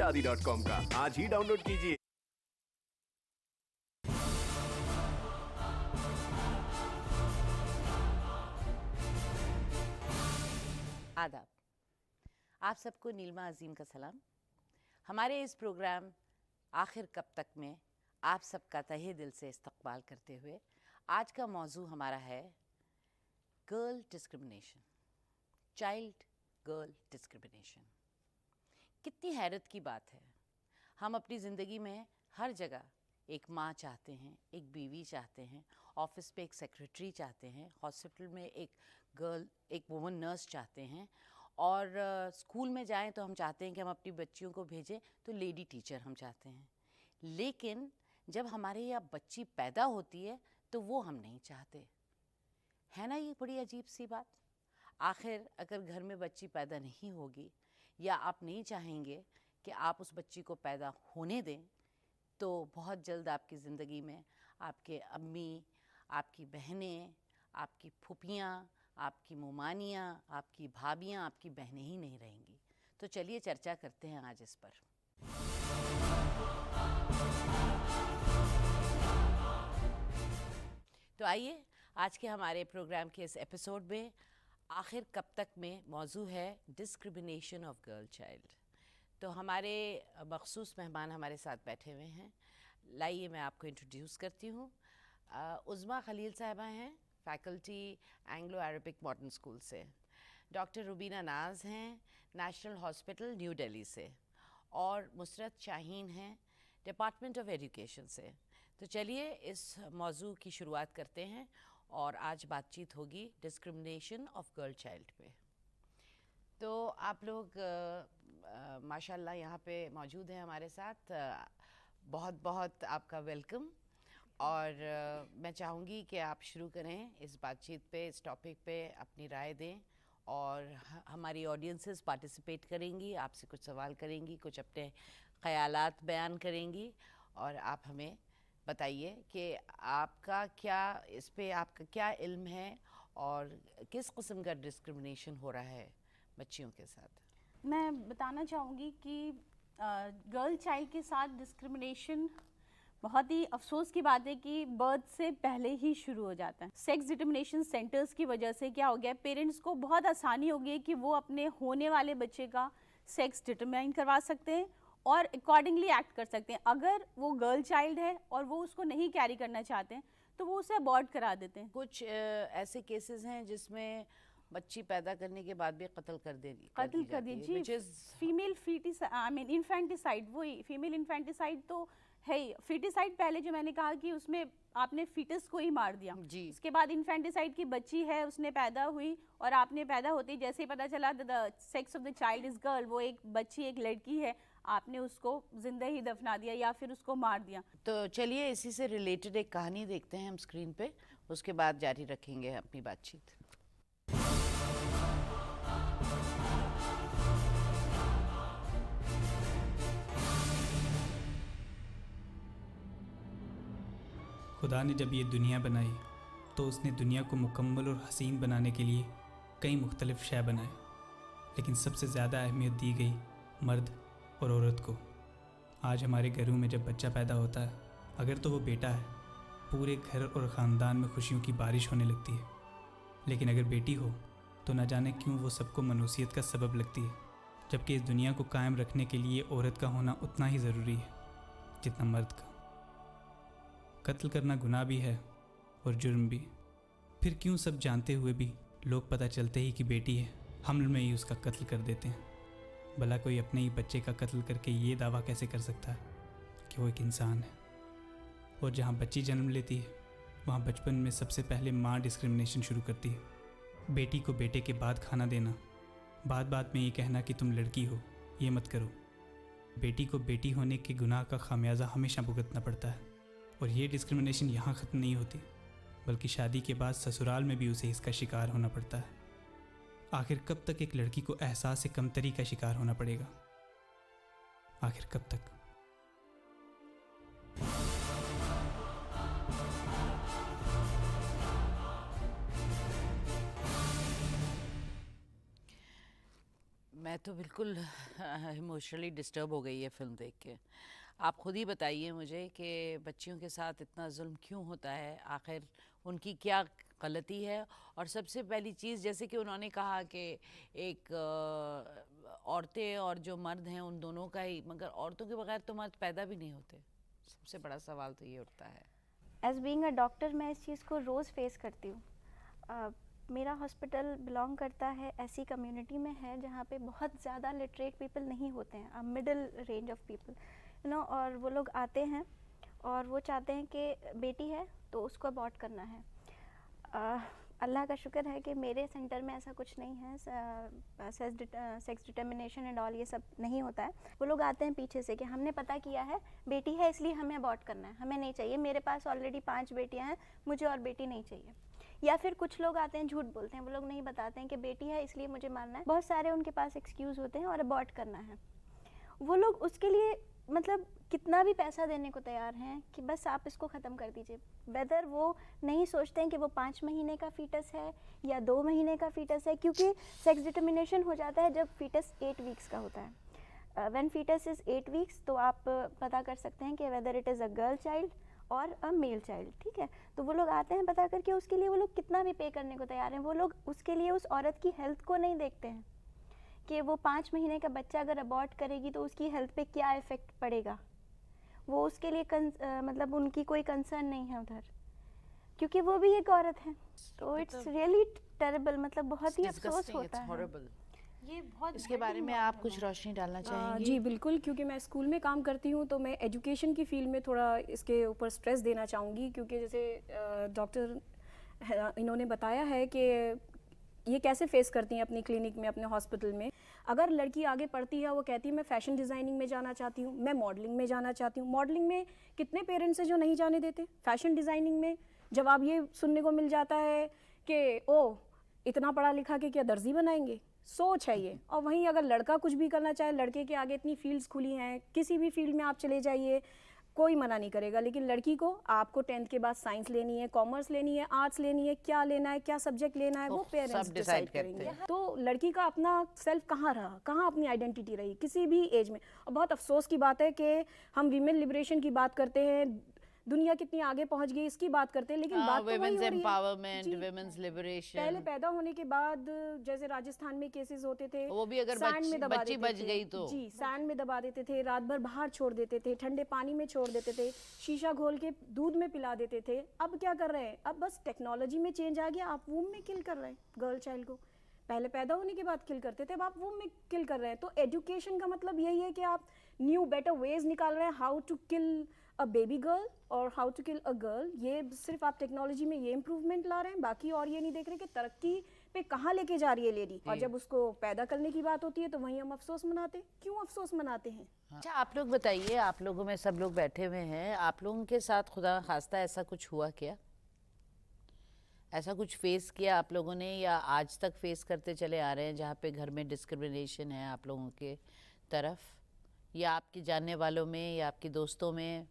shaadi.com का आज ही download कीजिए। आदाब, आप सबको नीलमा अजीम का सलाम। हमारे इस प्रोग्राम आखिर कब तक में आप सबका तहे दिल से इस्तकबाल करते हुए आज का मौजू हमारा है girl discrimination, child girl discrimination. कितनी हैरत की बात है, हम अपनी ज़िंदगी में हर जगह एक माँ चाहते हैं, एक बीवी चाहते हैं, ऑफिस पे एक सेक्रेटरी चाहते हैं, हॉस्पिटल में एक वुमन नर्स चाहते हैं, और स्कूल में जाएं तो हम चाहते हैं कि हम अपनी बच्चियों को भेजें तो लेडी टीचर हम चाहते हैं। लेकिन जब हमारे यहाँ बच्ची पैदा होती है तो वो हम नहीं चाहते। है ना ये बड़ी अजीब सी बात। आखिर अगर घर में बच्ची पैदा नहीं होगी या आप नहीं चाहेंगे कि आप उस बच्ची को पैदा होने दें, तो बहुत जल्द आपकी ज़िंदगी में आपके अम्मी, आपकी बहनें, आपकी फूफियाँ, आपकी मोमानियाँ, आपकी भाभियाँ, आपकी बहनें ही नहीं रहेंगी। तो चलिए चर्चा करते हैं आज इस पर। तो आइए आज के हमारे प्रोग्राम के इस एपिसोड में आखिर कब तक में मौजू है डिस्क्रिमिनेशन ऑफ गर्ल चाइल्ड। तो हमारे मखसूस मेहमान हमारे साथ बैठे हुए हैं। लाइए मैं आपको इंट्रोड्यूस करती हूँ। उज़्मा खलील साहिबा हैं, faculty Anglo Arabic modern school से। डॉक्टर रुबीना नाज हैं, नेशनल हॉस्पिटल न्यू दिल्ली से। और मुसरत शाहीन हैं, डिपार्टमेंट ऑफ एजुकेशन से। तो चलिए इस मौजू की शुरुआत करते हैं और आज बातचीत होगी डिस्क्रिमिनेशन ऑफ गर्ल चाइल्ड पे। तो आप लोग माशाल्लाह यहाँ पे मौजूद हैं हमारे साथ। बहुत बहुत आपका वेलकम। और मैं चाहूँगी कि आप शुरू करें इस बातचीत पे, इस टॉपिक पे अपनी राय दें, और हमारी ऑडियंसेस पार्टिसिपेट करेंगी, आपसे कुछ सवाल करेंगी, कुछ अपने ख़यालात बयान करेंगी, और आप हमें बताइए कि आपका क्या इस पे आपका क्या इल्म है और किस किस्म का डिस्क्रिमिनेशन हो रहा है बच्चियों के साथ। मैं बताना चाहूँगी कि गर्ल चाइल्ड के साथ डिस्क्रिमिनेशन बहुत ही अफसोस की बात है कि बर्थ से पहले ही शुरू हो जाता है। सेक्स डिटर्मिनेशन सेंटर्स की वजह से क्या हो गया, पेरेंट्स को बहुत आसानी हो गई कि वो अपने होने वाले बच्चे का सेक्स डिटरमाइन करवा सकते हैं और अकॉर्डिंगली एक्ट कर सकते हैं। अगर वो गर्ल चाइल्ड है और वो उसको नहीं कैरी करना चाहते हैं तो वो उसे अबॉर्ट करा देते हैं। कुछ ऐसे केसेस हैं जिसमें बच्ची पैदा करने के बाद भी कत्ल कर दी जी। फीमेल इन्फेंटिसाइड, वही फीमेल इन्फेंटिसाइड तो है ही। फीटिसाइड पहले जो मैंने कहा कि उसमें आपने फीटस को ही मार दिया जी। उसके बाद इन्फेंटिसाइड की बच्ची है, उसने पैदा हुई और आपने पैदा होते ही जैसे ही पता चला the sex of the child is girl, वो एक बच्ची एक लड़की है, आपने उसको जिंदा ही दफना दिया या फिर उसको मार दिया। तो चलिए इसी से रिलेटेड एक कहानी देखते हैं हम स्क्रीन पे, उसके बाद जारी रखेंगे अपनी बातचीत। खुदा ने जब ये दुनिया बनाई तो उसने दुनिया को मुकम्मल और हसीन बनाने के लिए कई मुख्तलिफ शय बनाए, लेकिन सबसे ज़्यादा अहमियत दी गई मर्द और औरत को। आज हमारे घरों में जब बच्चा पैदा होता है, अगर तो वो बेटा है, पूरे घर और ख़ानदान में खुशियों की बारिश होने लगती है। लेकिन अगर बेटी हो तो न जाने क्यों वो सबको मनूसियत का सबब लगती है, जबकि इस दुनिया को कायम रखने के लिए औरत का होना उतना ही ज़रूरी है जितना मर्द का। कत्ल करना गुनाह भी है और जुर्म भी। फिर क्यों सब जानते हुए भी लोग पता चलते ही कि बेटी है, हमल में ही उसका कत्ल कर देते हैं। भला कोई अपने ही बच्चे का कत्ल करके ये दावा कैसे कर सकता है कि वो एक इंसान है। और जहाँ बच्ची जन्म लेती है वहाँ बचपन में सबसे पहले माँ डिस्क्रिमिनेशन शुरू करती है। बेटी को बेटे के बाद खाना देना, बात बात में ये कहना कि तुम लड़की हो, ये मत करो। बेटी को बेटी होने के गुनाह का खामियाजा हमेशा भुगतना पड़ता है। और ये डिस्क्रिमिनेशन यहाँ ख़त्म नहीं होती, बल्कि शादी के बाद ससुराल में भी उसे इसका शिकार होना पड़ता है। आखिर कब तक एक लड़की को एहसास कमतरी का शिकार होना पड़ेगा? आखिर कब तक? मैं तो बिल्कुल इमोशनली डिस्टर्ब हो गई है फिल्म देख के। आप खुद ही बताइए मुझे कि बच्चियों के साथ इतना जुल्म क्यों होता है, आखिर उनकी क्या गलती है? और सबसे पहली चीज़, जैसे कि उन्होंने कहा कि एक औरतें और जो मर्द हैं उन दोनों का ही, मगर औरतों के बगैर तो मर्द पैदा भी नहीं होते। सबसे बड़ा सवाल तो ये उठता है। एज बीइंग अ डॉक्टर मैं इस चीज़ को रोज़ फेस करती हूँ। मेरा हॉस्पिटल बिलोंग करता है ऐसी कम्युनिटी में है जहाँ पे बहुत ज़्यादा लिटरेट पीपल नहीं होते हैं, मिडिल रेंज ऑफ पीपल और वो लोग आते हैं और वो चाहते हैं कि बेटी है तो उसको अबॉर्ट करना है। अल्लाह का शुक्र है कि मेरे सेंटर में ऐसा कुछ नहीं है, सेक्स डिटर्मिनेशन एंड ऑल ये सब नहीं होता है। वो लोग आते हैं पीछे से कि हमने पता किया है बेटी है इसलिए हमें अबॉर्ट करना है, हमें नहीं चाहिए, मेरे पास ऑलरेडी 5 बेटियां हैं, मुझे और बेटी नहीं चाहिए। या फिर कुछ लोग आते हैं झूठ बोलते हैं, वो लोग नहीं बताते हैं कि बेटी है इसलिए मुझे मारना है। बहुत सारे उनके पास एक्सक्यूज़ होते हैं और अबॉर्ट करना है। वो लोग उसके लिए मतलब कितना भी पैसा देने को तैयार हैं कि बस आप इसको ख़त्म कर दीजिए। वेदर वो नहीं सोचते हैं कि वो 5 महीने का फीटस है या 2 महीने का फीटस है, क्योंकि सेक्स डिटर्मिनेशन हो जाता है जब फीटस 8 वीक्स का होता है। व्हेन फीटस इज़ 8 वीक्स तो आप पता कर सकते हैं कि whether it is a girl child और अ मेल चाइल्ड, ठीक है। तो वो लोग आते हैं पता करके, उसके लिए वो लोग कितना भी पे करने को तैयार हैं। वो लोग उसके लिए उस औरत की हेल्थ को नहीं देखते हैं कि वो 5 महीने का बच्चा अगर अबॉर्ट करेगी तो उसकी हेल्थ पे क्या इफ़ेक्ट पड़ेगा। वो उसके लिए मतलब उनकी कोई कंसर्न नहीं है उधर, क्योंकि वो भी एक औरत है। तो इट्स रियली टेरेबल, मतलब बहुत ही अफसोस होता है। ये बहुत इसके बारे में आप कुछ रोशनी डालना चाहेंगी? जी बिल्कुल, क्योंकि मैं स्कूल में काम करती हूँ तो मैं एजुकेशन की फील्ड में थोड़ा इसके ऊपर स्ट्रेस देना चाहूँगी, क्योंकि जैसे डॉक्टर इन्होंने बताया है कि ये कैसे फेस करती हैं अपनी क्लिनिक में, अपने हॉस्पिटल में। अगर लड़की आगे पढ़ती है, वो कहती है मैं फ़ैशन डिज़ाइनिंग में जाना चाहती हूँ, मैं मॉडलिंग में जाना चाहती हूँ। मॉडलिंग में कितने पेरेंट्स हैं जो नहीं जाने देते। फ़ैशन डिज़ाइनिंग में जवाब ये सुनने को मिल जाता है कि ओ इतना पढ़ा लिखा के क्या दर्जी बनाएंगे, सोच है ये। और वहीं अगर लड़का कुछ भी करना चाहे, लड़के के आगे इतनी फील्ड्स खुली हैं, किसी भी फील्ड में आप चले जाइए, कोई मना नहीं करेगा। लेकिन लड़की को आपको 10th के बाद साइंस लेनी है, कॉमर्स लेनी है, आर्ट्स लेनी है, क्या लेना है, क्या सब्जेक्ट लेना है, वो पेरेंट्स डिसाइड करेंगे। तो लड़की का अपना सेल्फ कहाँ रहा, कहाँ अपनी आइडेंटिटी रही किसी भी एज में। और बहुत अफसोस की बात है कि हम वीमेन लिबरेशन की बात करते हैं, दुनिया कितनी आगे पहुंच गई इसकी बात करते हैं, लेकिन बात तो वही हो रही है। Empowerment, women's liberation. पहले पैदा होने के बाद जैसे राजस्थान में केसेस होते थे, वो भी अगर बच्ची बच गई तो जी सैंड में दबा देते थे, रात भर बाहर छोड़ देते थे, ठंडे पानी में छोड़ देते थे, शीशा घोल के दूध में पिला देते थे। अब क्या कर रहे हैं, अब बस टेक्नोलॉजी में चेंज आ गया, आप वूम में किल कर रहे हैं गर्ल चाइल्ड को। पहले पैदा होने के बाद किल करते थे, अब आप वूम में किल कर रहे हैं। तो एजुकेशन का मतलब यही है कि आप न्यू बेटर वेज निकाल रहे हैं, how to kill a baby girl और how to kill a girl. ये सिर्फ आप टेक्नोलॉजी में ये इम्प्रूवमेंट ला रहे हैं, बाकी और ये नहीं देख रहे कि तरक्की पे कहाँ लेके जा रही है लेडी। और जब उसको पैदा करने की बात होती है तो वहीं हम अफसोस मनाते हैं। क्यों अफसोस मनाते हैं? अच्छा, आप लोग बताइए, आप लोगों में सब लोग बैठे हुए हैं, आप लोगों के साथ खुदा खास्ता ऐसा कुछ हुआ क्या? ऐसा कुछ फेस किया आप लोगों ने, या आज तक फेस करते चले आ रहे हैं, जहाँ पे घर में डिस्क्रिमिनेशन है आप लोगों के तरफ, या आपके जानने वालों में या आपके दोस्तों में?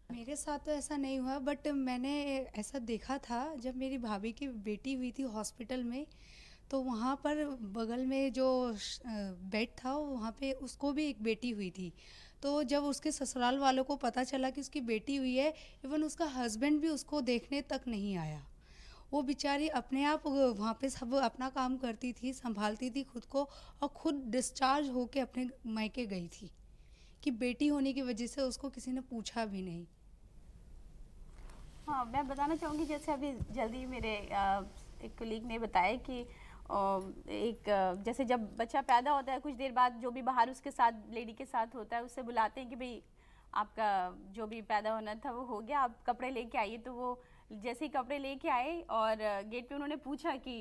मेरे साथ तो ऐसा नहीं हुआ, बट मैंने ऐसा देखा था जब मेरी भाभी की बेटी हुई थी हॉस्पिटल में, तो वहाँ पर बगल में जो बेड था वहाँ पे उसको भी एक बेटी हुई थी। तो जब उसके ससुराल वालों को पता चला कि उसकी बेटी हुई है, इवन उसका हस्बैंड भी उसको देखने तक नहीं आया। वो बेचारी अपने आप वहाँ पे सब अपना काम करती थी, संभालती थी खुद को, और खुद डिस्चार्ज होके अपने मायके गई थी कि बेटी होने की वजह से उसको किसी ने पूछा भी नहीं। हाँ, मैं बताना चाहूँगी, जैसे अभी जल्दी मेरे एक कोलीग ने बताया कि जैसे जब बच्चा पैदा होता है कुछ देर बाद जो भी बाहर उसके साथ लेडी के साथ होता है, उससे बुलाते हैं कि भाई आपका जो भी पैदा होना था वो हो गया, आप कपड़े लेके आइए। तो वो जैसे ही कपड़े लेके आए और गेट पे उन्होंने पूछा कि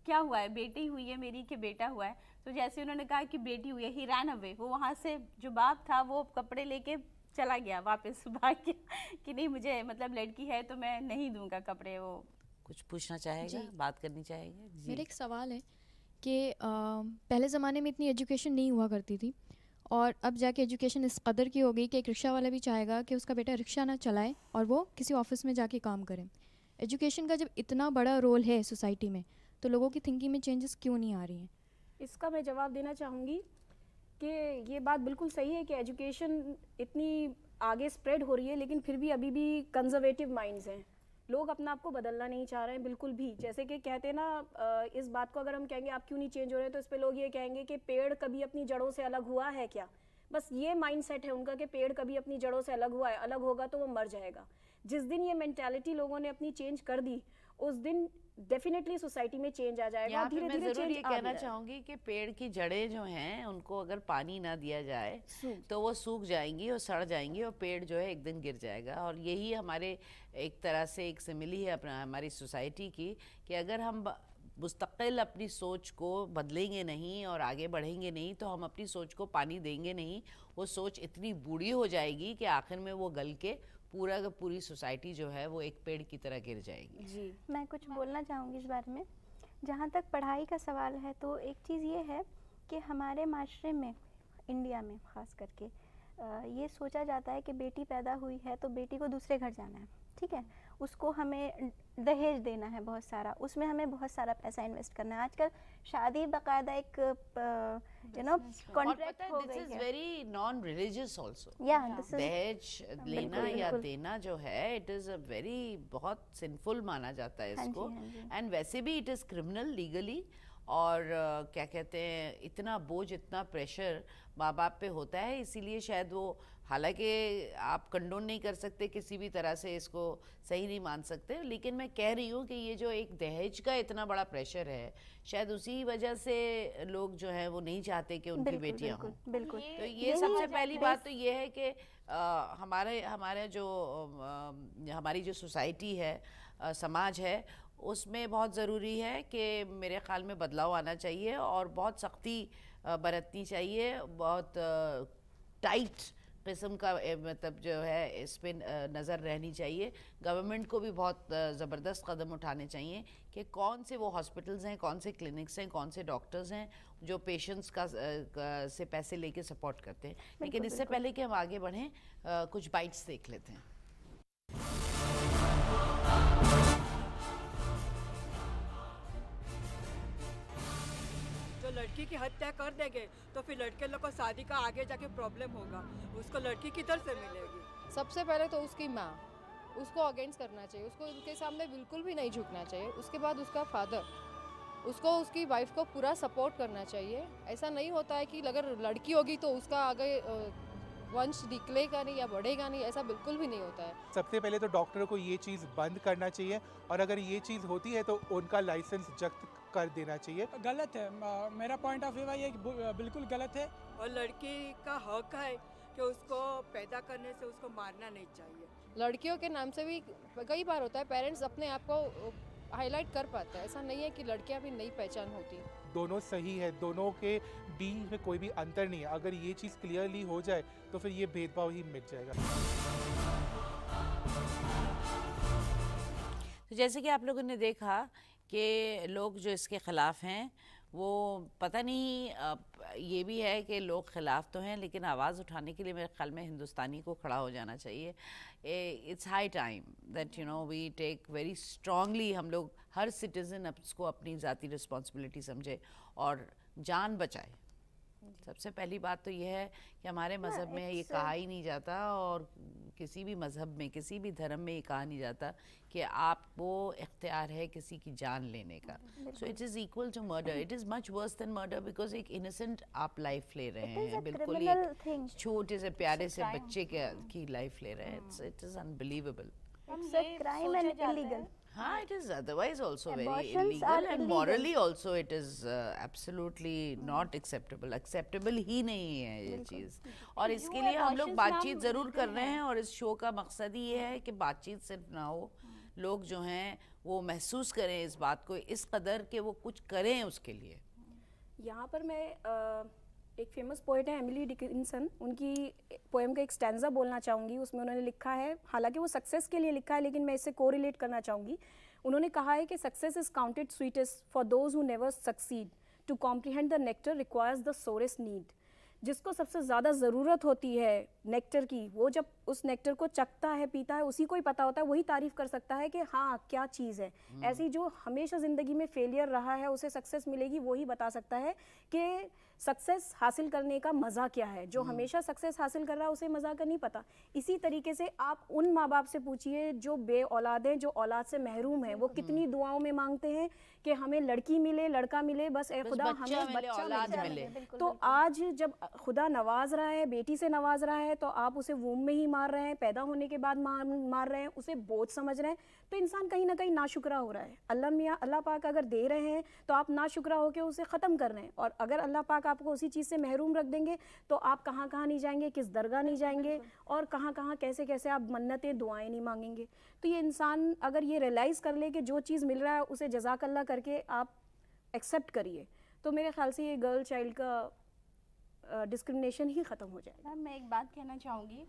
क्या हुआ है, बेटी हुई है मेरी कि बेटा हुआ है। तो जैसे उन्होंने कहा कि बेटी हुई है, ही रैन अवे। वो वहाँ से जो बाप था वो कपड़े लेके चला गया वापस, भाग गया कि नहीं मुझे मतलब लड़की है तो मैं नहीं दूंगा कपड़े। वो कुछ पूछना चाहेगा, बात करनी चाहेगा? मेरा एक सवाल है कि पहले ज़माने में इतनी एजुकेशन नहीं हुआ करती थी, और अब जाके एजुकेशन इस कदर की हो गई कि एक रिक्शा वाला भी चाहेगा कि उसका बेटा रिक्शा ना चलाए और वो किसी ऑफिस में जाके काम करे। एजुकेशन का जब इतना बड़ा रोल है सोसाइटी में, तो लोगों की थिंकिंग में चेंजेस क्यों नहीं आ रही हैं? इसका मैं जवाब देना चाहूँगी कि ये बात बिल्कुल सही है कि एजुकेशन इतनी आगे स्प्रेड हो रही है, लेकिन फिर भी अभी भी कंजर्वेटिव माइंड्स हैं। लोग अपना आप को बदलना नहीं चाह रहे हैं बिल्कुल भी। जैसे कि कहते हैं ना, इस बात को अगर हम कहेंगे आप क्यों नहीं चेंज हो रहे, तो इस पे लोग ये कहेंगे कि पेड़ कभी अपनी जड़ों से अलग हुआ है क्या। बस ये माइंडसेट है उनका कि पेड़ कभी अपनी जड़ों से अलग हुआ है, अलग होगा तो वो मर जाएगा। जिस दिन ये मेंटालिटी लोगों ने अपनी चेंज कर दी, उस दिन डेफिनेटली सोसाइटी में चेंज आ जाएगा। यहाँ पे मैं धीरे-धीरे जरूर ये चेंज आ भी कहना रहा है। चाहूंगी कि पेड़ की जड़ें जो हैं उनको अगर पानी ना दिया जाए तो वो सूख जाएंगी और सड़ जाएंगी और पेड़ जो है एक दिन गिर जाएगा। और यही हमारे एक तरह से एक सिमिली है अपना हमारी सोसाइटी की, कि अगर हम मुस्तकिल अपनी सोच को बदलेंगे नहीं और आगे बढ़ेंगे नहीं तो हम अपनी सोच को पानी देंगे नहीं। वो सोच इतनी बूढ़ी हो जाएगी कि आखिर में वो गल के पूरी सोसाइटी जो है वो एक पेड़ की तरह गिर जाएगी। जी, मैं कुछ बोलना चाहूँगी इस बारे में। जहाँ तक पढ़ाई का सवाल है तो एक चीज़ ये है कि हमारे माशरे में, इंडिया में ख़ास करके ये सोचा जाता है कि बेटी पैदा हुई है तो बेटी को दूसरे घर जाना है, ठीक है, उसको हमें दहेज देना है बहुत सारा, उसमें हमें बहुत सारा पैसा इन्वेस्ट करना है। आजकल शादी बाकायदा एक कॉन्ट्रैक्ट हो गई दिस इज है। Very non religious also. या दिस इज दहेज लेना या देना जो है इट इज अ वेरी बहुत सिंफुल माना जाता है हाँ जी, इसको। हाँ जी। एंड वैसे भी इट इज क्रिमिनल लीगली। और क्या कहते हैं, इतना बोझ इतना प्रेशर माँ बाप पे होता है, इसीलिए शायद वो, हालांकि आप कंडोन नहीं कर सकते किसी भी तरह से, इसको सही नहीं मान सकते, लेकिन मैं कह रही हूँ कि ये जो एक दहेज का इतना बड़ा प्रेशर है, शायद उसी वजह से लोग जो है वो नहीं चाहते कि उनकी बिल्कुल बेटियां हों। बिल्कुल बिल्कुल। तो ये यही सबसे वजह- पहली बात तो ये है कि हमारे जो हमारी जो सोसाइटी है, समाज है, उसमें बहुत ज़रूरी है कि मेरे ख़्याल में बदलाव आना चाहिए और बहुत सख्ती बरतनी चाहिए, बहुत टाइट किस्म का मतलब जो है इस पे नज़र रहनी चाहिए। गवर्नमेंट को भी बहुत ज़बरदस्त कदम उठाने चाहिए कि कौन से वो हॉस्पिटल्स हैं, कौन से क्लिनिक्स हैं, कौन से डॉक्टर्स हैं जो पेशेंट्स से पैसे लेके सपोर्ट करते हैं। लेकिन इससे पहले कि हम आगे बढ़ें, कुछ बाइट्स देख लेते हैं। जो लड़की की हत्या कर देंगे तो फिर लड़के लोग को शादी का आगे जाके प्रॉब्लम होगा, उसको लड़की किधर से मिलेगी। सबसे पहले तो उसकी माँ, उसको अगेंस्ट करना चाहिए, उसको उनके सामने बिल्कुल भी नहीं झुकना चाहिए। उसके बाद उसका फादर, उसको उसकी वाइफ को पूरा सपोर्ट करना चाहिए। ऐसा नहीं होता है कि अगर लड़की होगी तो उसका आगे वंश निकलेगा नहीं या बढ़ेगा नहीं, ऐसा बिल्कुल भी नहीं होता है। सबसे पहले तो डॉक्टरों को ये चीज़ बंद करना चाहिए और अगर ये चीज़ होती है तो उनका लाइसेंस जब्त कर देना चाहिए। गलत है, मेरा पॉइंट ऑफ व्यू है ये बिल्कुल गलत है। और लड़की का हक है कि उसको पैदा करने से उसको मारना नहीं चाहिए। लड़कियों के नाम से भी कई बार होता है, पेरेंट्स अपने आप को हाईलाइट कर पाते हैं। ऐसा नहीं है कि लड़कियां भी नई पहचान होती। दोनों सही है, दोनों के बीच में कोई भी अंतर नहीं है। अगर ये चीज़ क्लियरली हो जाए तो फिर ये भेदभाव ही मिट जाएगा। तो जैसे कि आप लोगों ने देखा कि लोग जो इसके ख़िलाफ़ हैं वो पता नहीं, ये भी है कि लोग ख़िलाफ़ तो हैं लेकिन आवाज़ उठाने के लिए मेरे ख्याल में हिंदुस्तानी को खड़ा हो जाना चाहिए। It's high time that we take very strongly, हम लोग हर सिटीज़न उसको अपनी ज़ाती रिस्पॉन्सिबिलिटी समझे और जान बचाए। सबसे पहली बात तो यह है कि हमारे मज़हब में ये कहा ही नहीं जाता और किसी भी मज़हब में, किसी भी धर्म में ये कहा नहीं जाता कि आपको इख्तियार है किसी की जान लेने का। So it is equal to murder. It is much worse than murder because एक इनोसेंट आप लाइफ ले रहे हैं, बिल्कुल एक छोटे से प्यारे से बच्चे की लाइफ ले रहे हैं। It is unbelievable. It's a crime and illegal. हाँ, it is otherwise also very Abortions illegal are and illegal. morally also it is absolutely not acceptable. Acceptable ही नहीं है ये चीज़। और इसके लिए हम लोग बातचीत ज़रूर कर रहे हैं और इस शो का मकसद ही ये है कि बातचीत सिर्फ ना हो, लोग जो हैं वो महसूस करें इस बात को इस कदर कि वो कुछ करें उसके लिए। यहाँ पर मैं एक फेमस पोएट है एमिली डिकिंसन, उनकी पोएम का एक स्टैंजा बोलना चाहूँगी। उसमें उन्होंने लिखा है, हालांकि वो सक्सेस के लिए लिखा है लेकिन मैं इससे कोरिलेट करना चाहूँगी। उन्होंने कहा है कि success is counted sweetest for those who never succeed, to comprehend the nectar requires the sorest need. जिसको सबसे ज़्यादा ज़रूरत होती है नेक्टर की, वो जब उस नेक्टर को चखता है, पीता है, उसी को ही पता होता है, वही तारीफ कर सकता है कि हाँ क्या चीज़ है। ऐसे ही जो हमेशा ज़िंदगी में फेलियर रहा है उसे सक्सेस मिलेगी, वही बता सकता है कि सक्सेस हासिल करने का मज़ा क्या है। जो हमेशा सक्सेस हासिल कर रहा है उसे मज़ा का नहीं पता। इसी तरीके से आप उन माँ बाप से पूछिए जो बे औलाद हैं, जो औलाद से महरूम हैं, वो कितनी दुआओं में मांगते हैं कि हमें लड़की मिले, लड़का मिले, बस ए खुदा हमें बच्चा औलाद मिले। मिले। तो आज जब खुदा नवाज रहा है, बेटी से नवाज रहा है, तो आप उसे वूम में ही मार रहे हैं, पैदा होने के बाद मार रहे हैं, उसे बोझ समझ रहे हैं, तो इंसान कहीं ना कहीं नाशुक्रा हो रहा है। अल्लाह पाक अगर दे रहे हैं तो आप नाशुक्रा होकर उसे ख़त्म कर रहे हैं, और अगर अल्लाह पाक आपको उसी चीज़ से महरूम रख देंगे तो आप कहाँ कहाँ नहीं जाएंगे, किस दरगाह नहीं जाएंगे, और कहाँ कहाँ कैसे कैसे आप मन्नतें दुआएं नहीं मांगेंगे। तो ये इंसान अगर ये रियलाइज़ कर ले कि जो चीज़ मिल रहा है उसे जज़ाकल्लाह करके आप एक्सेप्ट करिए, तो मेरे ख्याल से ये गर्ल चाइल्ड का डिस्क्रिमिनेशन ही ख़त्म हो जाएगा। मैं एक बात कहना चाहूँगी,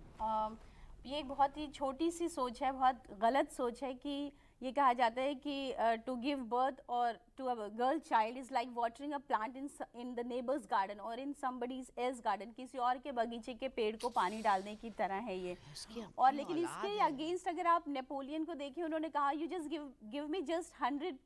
ये एक बहुत ही छोटी सी सोच है, बहुत गलत सोच है कि ये कहा जाता है कि टू गिव बर्थ और to a girl child is like watering a plant in the neighbour's garden और इन समबडीज एल्स गार्डन, किसी और के बगीचे के पेड़ को पानी डालने की तरह है ये। और लेकिन इसके अगेंस्ट अगर आप नेपोलियन को देखें, उन्होंने कहा you just give me just 100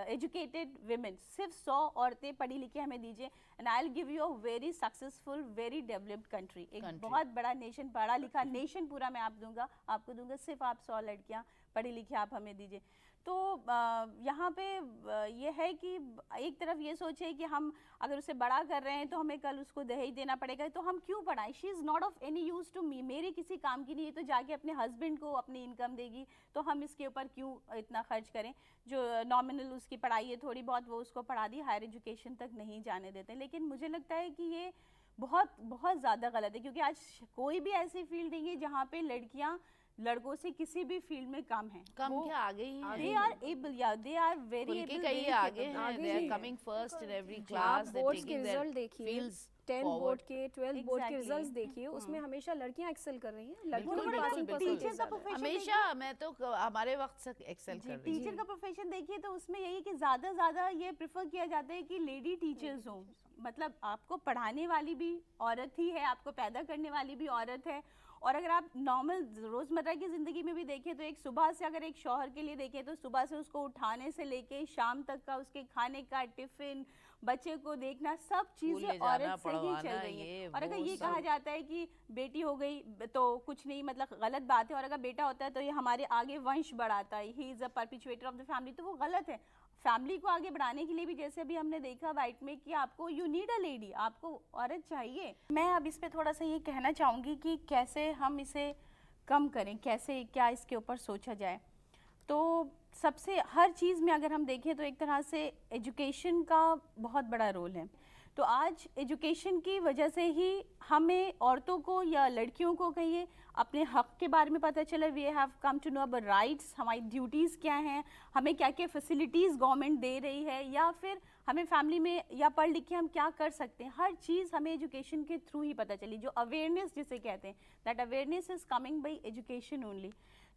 educated women, सिर्फ 100 औरतें पढ़ी लिखी हमें दीजिए, and I will give you a very successful very developed country, एक बहुत बड़ा नेशन, पढ़ा लिखा नेशन पूरा मैं आपको दूंगा, सिर्फ आप 100 लड़कियां पढ़ी लिखी आप हमें दीजिए। तो यहाँ पे ये है कि एक तरफ ये सोचे कि हम अगर उसे बड़ा कर रहे हैं तो हमें कल उसको दहेज देना पड़ेगा, तो हम क्यों पढ़ाएं, she is not of any use to me, मेरे किसी काम की नहीं है, तो जाके अपने हस्बैंड को अपनी इनकम देगी, तो हम इसके ऊपर क्यों इतना खर्च करें। जो नॉमिनल उसकी पढ़ाई है थोड़ी बहुत, वो उसको पढ़ा दी, हायर एजुकेशन तक नहीं जाने देते। लेकिन मुझे लगता है कि ये बहुत बहुत ज़्यादा गलत है, क्योंकि आज कोई भी ऐसी फील्ड नहीं है जहाँ पे लड़कियाँ लड़कों से किसी भी फील्ड में कम हैं, कम क्या आगे ही हैं। They are able, yeah, they are very able, कहीं very आगे capable. हैं, they are coming first in every class, they're boards के taking their रिजल्ट देखिए, fields 10 बोर्ड forward. के 12 बोर्ड के Exactly. रिजल्ट्स देखिए, उसमें हमेशा लड़कियां एक्सेल कर रही हैं, बिल्कुल, लड़कियों बिल्कुल, की बिल्कुल। टीचर का प्रोफेशन हमेशा मैं तो हमारे वक्त से एक्सेल कर रही टीचर का प्रोफेशन देखिए तो उसमें यही कि ज़्यादा ज़्यादा ये प्रेफर किया जाता है कि लेडी टीचर्स हों, मतलब आपको पढ़ाने वाली भी औरत ही है, आपको पैदा करने वाली भी औरत है। और अगर आप नॉर्मल रोज़मर्रा की ज़िंदगी में भी देखें तो एक सुबह से अगर एक शौहर के लिए देखें तो सुबह से उसको उठाने से लेके शाम तक का उसके खाने का टिफ़िन, बच्चे को देखना, सब चीज़ें औरत से ही चल रही हैं। और अगर ये कहा जाता है कि बेटी हो गई तो कुछ नहीं, मतलब गलत बात है, और अगर बेटा होता है तो ये हमारे आगे वंश बढ़ाता है, he is a perpetuator of the family, तो वो गलत है। फैमिली को आगे बढ़ाने के लिए भी जैसे अभी हमने देखा वाइट में कि आपको यू नीड अ लेडी, आपको औरत चाहिए। मैं अब इस पे थोड़ा सा ये कहना चाहूँगी कि कैसे हम इसे कम करें, कैसे क्या इसके ऊपर सोचा जाए। तो सबसे हर चीज़ में अगर हम देखें तो एक तरह से एजुकेशन का बहुत बड़ा रोल है। तो आज एजुकेशन की वजह से ही हमें औरतों को या लड़कियों को कहिए अपने हक़ के बारे में पता चला, we have come to know about rights, हमारी ड्यूटीज़ क्या हैं, हमें क्या क्या फैसिलिटीज़ गवर्नमेंट दे रही है, या फिर हमें फैमिली में या पढ़ लिख के हम क्या कर सकते हैं, हर चीज़ हमें एजुकेशन के थ्रू ही पता चली। जो अवेयरनेस जिसे कहते हैं, that awareness is coming by education only.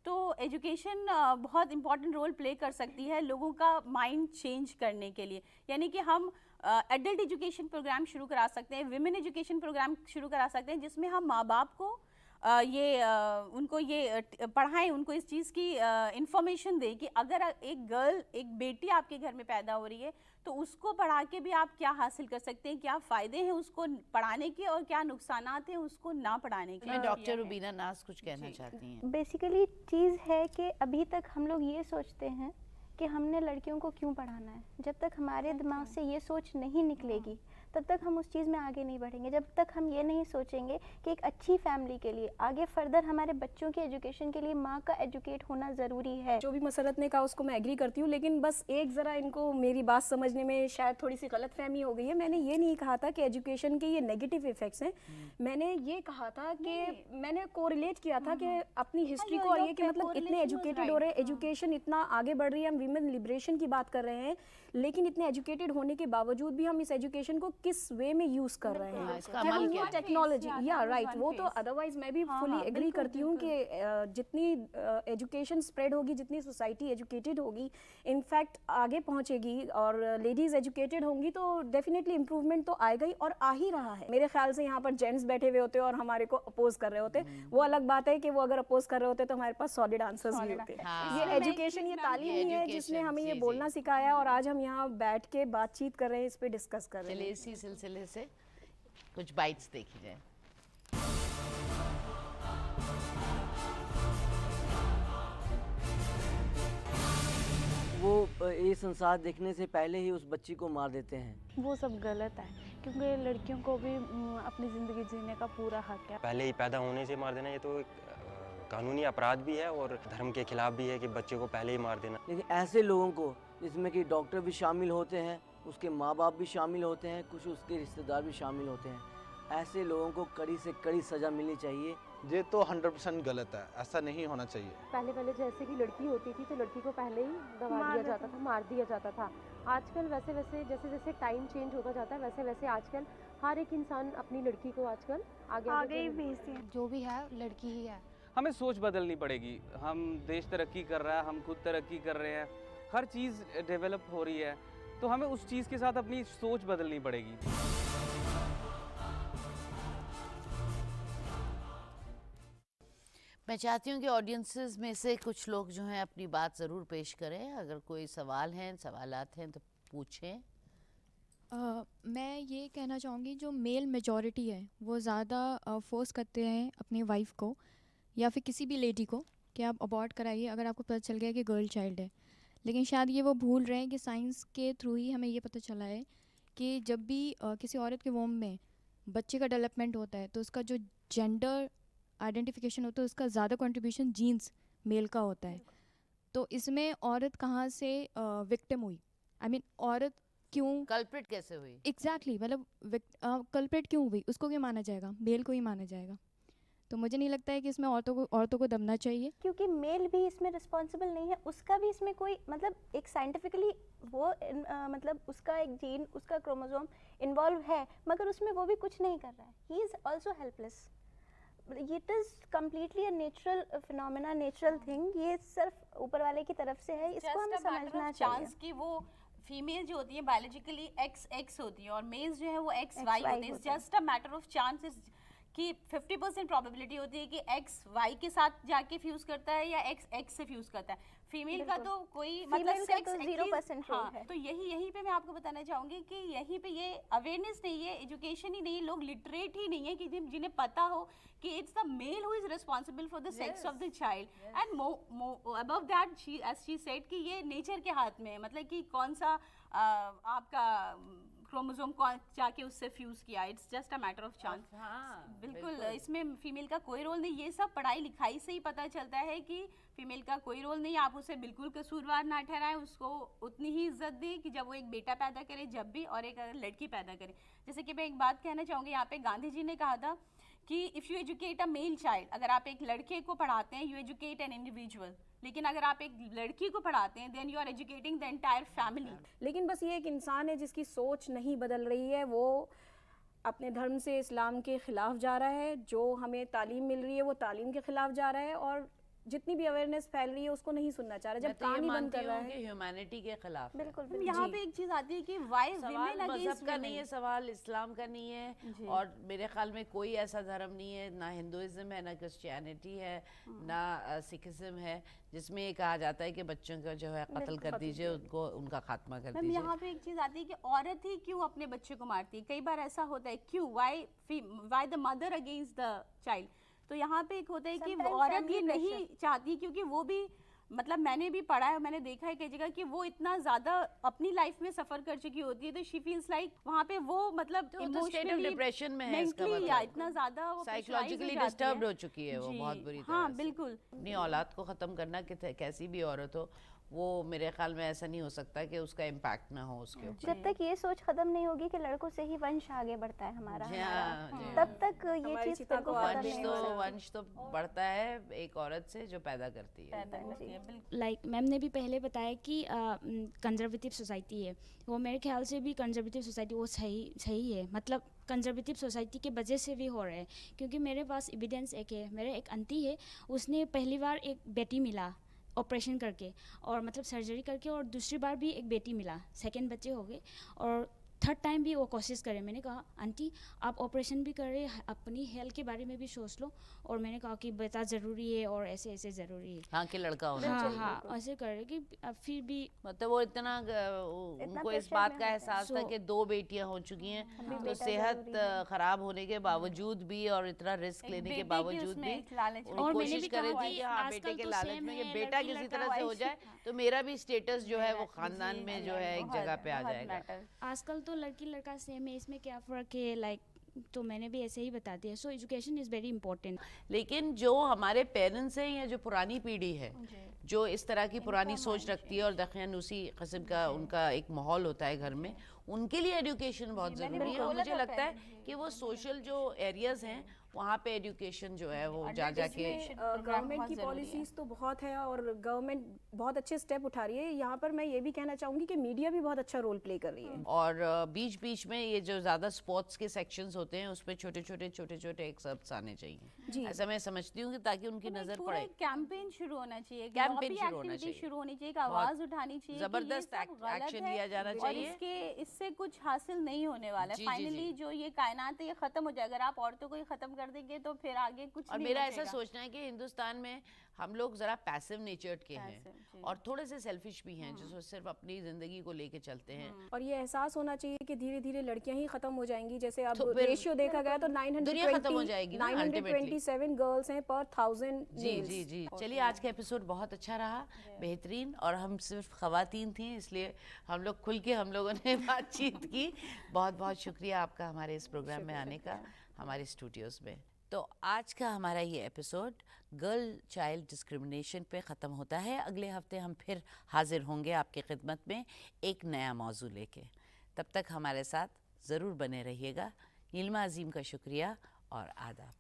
तो एजुकेशन बहुत इंपॉर्टेंट रोल प्ले कर सकती है लोगों का माइंड चेंज करने के लिए। यानी कि हम एडल्ट एजुकेशन प्रोग्राम शुरू करा सकते हैं, विमेन एजुकेशन प्रोग्राम शुरू करा सकते हैं, जिसमें हम माँ बाप को उनको ये पढ़ाएं, उनको इस चीज़ की इंफॉर्मेशन दें कि अगर एक गर्ल, एक बेटी आपके घर में पैदा हो रही है तो उसको पढ़ा के भी आप क्या हासिल कर सकते हैं, क्या फ़ायदे हैं उसको पढ़ाने के और क्या नुकसानात हैं उसको ना पढ़ाने के। मैं डॉक्टर रुबीना नाज कुछ कहना चाहती हैं। बेसिकली चीज़ है कि अभी तक हम लोग ये सोचते हैं कि हमने लड़कियों को क्यों पढ़ाना है। जब तक हमारे दिमाग से ये सोच नहीं निकलेगी तब तक हम उस चीज़ में आगे नहीं बढ़ेंगे। जब तक हम ये नहीं सोचेंगे कि एक अच्छी फैमिली के लिए आगे फर्दर हमारे बच्चों की एजुकेशन के लिए माँ का एजुकेट होना ज़रूरी है। जो भी मसरत ने कहा उसको मैं एग्री करती हूँ, लेकिन बस एक ज़रा इनको मेरी बात समझने में शायद थोड़ी सी गलतफहमी हो गई है। मैंने ये नहीं कहा था कि एजुकेशन के ये नेगेटिव इफ़ेक्ट्स हैं, मैंने ये कहा था कि मैंने कोरिलेट किया था कि अपनी हिस्ट्री को, और ये कि मतलब इतने एजुकेटेड हो रहे हैं, एजुकेशन इतना आगे बढ़ रही है, हम वीमेन लिबरेशन की बात कर रहे हैं, लेकिन इतने एजुकेटेड होने के बावजूद भी हम इस एजुकेशन को किस वे में यूज़ कर रहे हैं, इसका क्या अमल हम क्या वो है? टेक्नोलॉजी, या राइट, one वो तो phase। अदरवाइज मैं भी हाँ, फुली हाँ, एग्री बिल्कुल, करती हूँ कि जितनी एजुकेशन स्प्रेड होगी, जितनी सोसाइटी एजुकेटेड होगी, इनफैक्ट आगे पहुँचेगी और लेडीज़ एजुकेटेड होंगी तो डेफिनेटली इम्प्रूवमेंट तो आएगा ही, और आ ही रहा है। मेरे ख्याल से यहाँ पर जेंट्स बैठे हुए होते और हमारे को अपोज कर रहे होते, वो अलग बात है कि वो अगर अपोज कर रहे होते तो हमारे पास सॉलिड आंसर्स भी होते। हाँ। ये एजुकेशन, ये तालीम ही है जिसने हमें ये जी, बोलना जी। सिखाया, और आज हम यहाँ बैठ के बातचीत कर रहे हैं, इस पे डिस्कस कर रहे चलिए हैं। इसी सिलसिले से कुछ बाइट्स देखी जाए। वो ये संसार देखने से पहले ही उस बच्ची को मार देते हैं। वो सब गलत है, क्योंकि लड़कियों को भी अपनी ज़िंदगी जीने का पूरा हक है। पहले ही पैदा होने से मार देना, ये तो एक कानूनी अपराध भी है और धर्म के खिलाफ भी है कि बच्चे को पहले ही मार देना। लेकिन ऐसे लोगों को, जिसमें कि डॉक्टर भी शामिल होते हैं, उसके माँ बाप भी शामिल होते हैं, कुछ उसके रिश्तेदार भी शामिल होते हैं, ऐसे लोगों को कड़ी से कड़ी सज़ा मिलनी चाहिए। ये तो 100% गलत है, ऐसा नहीं होना चाहिए। पहले जैसे कि लड़की होती थी तो लड़की को पहले ही दबा दिया जाता था, मार दिया जाता था। आजकल वैसे जैसे टाइम चेंज होता जाता है वैसे आजकल हर एक इंसान अपनी लड़की को आजकल आगे ही भेजती है। जो भी है लड़की ही है। हमें सोच बदलनी पड़ेगी। हम देश तरक्की कर रहा है, हम खुद तरक्की कर रहे हैं, हर चीज़ डेवलप हो रही है, तो हमें उस चीज़ के साथ अपनी सोच बदलनी पड़ेगी। मैं चाहती हूँ कि ऑडियंसेस में से कुछ लोग जो हैं अपनी बात ज़रूर पेश करें। अगर कोई सवालात हैं तो पूछें। मैं ये कहना चाहूँगी, जो मेल मेजॉरिटी है वो ज़्यादा फोर्स करते हैं अपनी वाइफ को या फिर किसी भी लेडी को कि आप अबॉर्ट कराइए अगर आपको पता चल गया कि गर्ल चाइल्ड है। लेकिन शायद ये वो भूल रहे हैं कि साइंस के थ्रू ही हमें ये पता चला है कि जब भी किसी औरत के वोम में बच्चे का डेवलपमेंट होता है तो उसका जो जेंडर आइडेंटिफिकेशन होता है उसका ज़्यादा कंट्रीब्यूशन जीन्स मेल का होता है। तो इसमें औरत कहाँ से विक्टिम हुई, आई मीन औरत क्यों, कल्प्रिट कैसे हुई, एग्जैक्टली मतलब कल्प्रिट क्यों हुई, उसको क्यों माना जाएगा, मेल को ही माना जाएगा। तो मुझे नहीं लगता है कि इसमें औरतों को दबना चाहिए, क्योंकि मेल भी इसमें रिस्पॉन्सिबल नहीं है, उसका भी इसमें कोई मतलब एक साइंटिफिकली वो मतलब उसका एक जीन, उसका क्रोमोसोम इन्वॉल्व है, मगर उसमें वो भी कुछ नहीं कर रहा है। He is also helpless. It is completely a natural phenomena, natural thing. ये सिर्फ ऊपर वाले की तरफ से है, इसको हमें समझना चाहिए। कि वो फीमेल जो होती है बायोलॉजिकली XX होती है और मेल्स जो है वो XY होते हैं। Just a matter of chances कि 50% प्रोबेबिलिटी होती है कि XY के साथ जाके फ्यूज करता है या XX से फ्यूज करता है। फीमेल का तो कोई मतलब सेक्स 0% हाँ, तो यहीं पे मैं आपको बताना चाहूँगी कि यहीं पे ये अवेयरनेस नहीं है, एजुकेशन ही नहीं है, लोग लिटरेट ही नहीं है कि जिन्हें पता हो कि it's the mail who is responsible for the sex of the child and above that she said कि ये नेचर के हाथ में है, मतलब कि कौन सा आपका क्रोमोसोम को जाके उससे फ्यूज किया। It's just a matter of chance. बिल्कुल इसमें फीमेल का कोई रोल नहीं। ये सब पढ़ाई लिखाई से ही पता चलता है कि फीमेल का कोई रोल नहीं। आप उसे बिल्कुल कसूरवार ना ठहराएं, उसको उतनी ही इज्जत दें कि जब वो एक बेटा पैदा करे जब भी, और एक लड़की पैदा करे। जैसे कि मैं एक बात कहना चाहूँगी, यहाँ पे गांधी जी ने कहा था कि if you educate a male child, अगर आप एक लड़के को पढ़ाते हैं, यू एजुकेट एन इंडिविजुअल, लेकिन अगर आप एक लड़की को पढ़ाते हैं then you are educating the entire family. लेकिन बस ये एक इंसान है जिसकी सोच नहीं बदल रही है, वो अपने धर्म से इस्लाम के ख़िलाफ़ जा रहा है। जो हमें तालीम मिल रही है वो तालीम के ख़िलाफ़ जा रहा है, और जितनी भी अवेयरनेस फैल रही है उसको नहीं सुनना चाह रहा। जब कान ही बंद कर रहा है, ह्यूमैनिटी के खिलाफ। बिल्कुल यहाँ पे एक चीज आती है कि वाई सवाल मजहब का नहीं है, सवाल इस्लाम का नहीं है, और मेरे ख्याल में कोई ऐसा धर्म नहीं है, ना हिंदुइज्म है, ना क्रिश्चियनिटी है, ना सिखिज्म है, जिसमें ये कहा जाता है कि बच्चों का जो है कत्ल कर दीजिए, उनको उनका खात्मा कर दीजिए। यहाँ पे एक चीज आती है कि औरत ही क्यों अपने बच्चे को मारती है। कई बार ऐसा होता है, क्यों, why the mother against the child. तो यहाँ पे एक होता है कि औरत ये नहीं चाहती, क्योंकि वो भी मतलब मैंने भी पढ़ा है, मैंने देखा है कई जगह कि वो इतना ज्यादा अपनी लाइफ में सफर कर चुकी होती है, तो शी फील्स लाइक वहाँ पे वो मतलब इमोशनली डिप्रेशन में है, इसका मतलब या इतना ज्यादा साइकोलॉजिकली डिस्टर्ब्ड हो चुकी है वो बहुत बुरी तरह। हाँ बिल्कुल। अपनी औलाद को खत्म करना कैसी भी औरत हो वो मेरे ख्याल में ऐसा नहीं हो सकता कि उसका इम्पैक्ट ना हो उसके ऊपर। जब तक ये सोच खत्म नहीं होगी कि लड़कों से ही वंश आगे बढ़ता है हमारा, हाँ, तब तक ये चीज़ बिल्कुल खत्म नहीं हो सकती। वंश तो बढ़ता है एक औरत से जो पैदा करती है। लाइक मैम ने भी पहले बताया कि कंजर्वेटिव सोसाइटी है, वो मेरे ख्याल से भी कंजर्वेटिव सोसाइटी वो सही है। मतलब कंजर्वेटिव सोसाइटी के वजह से भी हो रहा है, क्योंकि मेरे पास एविडेंस एक है। मेरे एक आंटी है, उसने पहली बार एक बेटी मिला ऑपरेशन करके, और मतलब सर्जरी करके, और दूसरी बार भी एक बेटी मिला, सेकंड बच्चे हो गए, और थर्ड टाइम भी वो कोशिश करे। मैंने कहा आंटी आप ऑपरेशन भी कर रहे, अपनी हेल्थ के बारे में भी सोच लो। और मैंने कहा कि बेटा ज़रूरी है और ऐसे ऐसे ज़रूरी है। हाँ कि लड़का होना चाहिए। हाँ ऐसे कर रहे कि फिर भी मतलब वो इतना उनको इस बात का एहसास था कि 2 बेटियां हो चुकी हैं, तो सेहत खराब होने के बावजूद भी और इतना रिस्क लेने के बावजूद भी और कोशिश करे थी कि हाँ बेटे के लालच में ये बेटा किसी तरह से हो जाए तो मेरा भी स्टेटस जो है वो खानदान में जो है एक जगह पे आ जाएगा। आजकल तो लड़की लड़का सेम है, इसमें क्या फ़र्क है लाइक, तो मैंने भी ऐसे ही बता दिया। So education is very important. लेकिन जो हमारे पेरेंट्स हैं या जो पुरानी पीढ़ी है जो इस तरह की पुरानी सोच रखती है और दखियानुसी किस्म का उनका एक माहौल होता है घर में, उनके लिए एजुकेशन बहुत ज़रूरी है। और मुझे लगता है कि वो सोशल जो एरियाज़ हैं वहाँ पे एजुकेशन जो है वो जा के गवर्नमेंट की पॉलिसीज़ तो बहुत है और गवर्नमेंट बहुत अच्छे स्टेप उठा रही है। यहाँ पर मैं ये भी कहना चाहूँगी कि मीडिया भी बहुत अच्छा रोल प्ले कर रही है। और बीच बीच में ये जो ज़्यादा स्पोर्ट्स के सेक्शंस होते हैं उसमें छोटे छोटे एक्सर्प्ट्स आने चाहिए, ऐसा मैं समझती हूँ कि ताकि उनकी नज़र पड़े। कैंपेन शुरू होना चाहिए, कैंपेन शुरू होना चाहिए, शुरू होनी चाहिए, आवाज़ उठानी चाहिए, ज़बरदस्त एक्शन लिया जाना चाहिए। इससे कुछ हासिल नहीं होने वाला है। फाइनली जो ये कायनात है ये खत्म हो जाएगा। अगर आप औरतों को ही खत्म कर देंगे तो फिर आगे कुछ और नहीं मेरा बचेगा। ऐसा सोचना है कि हिंदुस्तान में हम लोग जरा पैसिव नेचर्ड के हैं और थोड़े से सेल्फिश भी हैं जो सिर्फ अपनी जिंदगी को लेके चलते हैं। और ये एहसास होना चाहिए कि धीरे धीरे लड़कियां ही खत्म हो जाएंगी। जैसे अब रेशियो देखा गया तो 927 गर्ल्स हैं पर 1000 जी। चलिए आज का एपिसोड बहुत अच्छा रहा, बेहतरीन, और हम सिर्फ खवातीन थी इसलिए हम लोग खुल के हम लोगों ने बातचीत की। बहुत बहुत शुक्रिया आपका हमारे इस प्रोग्राम में आने का, हमारे स्टूडियोज़ में। तो आज का हमारा ये एपिसोड गर्ल चाइल्ड डिस्क्रिमिनेशन पे ख़त्म होता है। अगले हफ्ते हम फिर हाजिर होंगे आपकी खिदमत में एक नया मौजू लेके। तब तक हमारे साथ ज़रूर बने रहिएगा। नीलिमा अजीम का शुक्रिया और आदाब।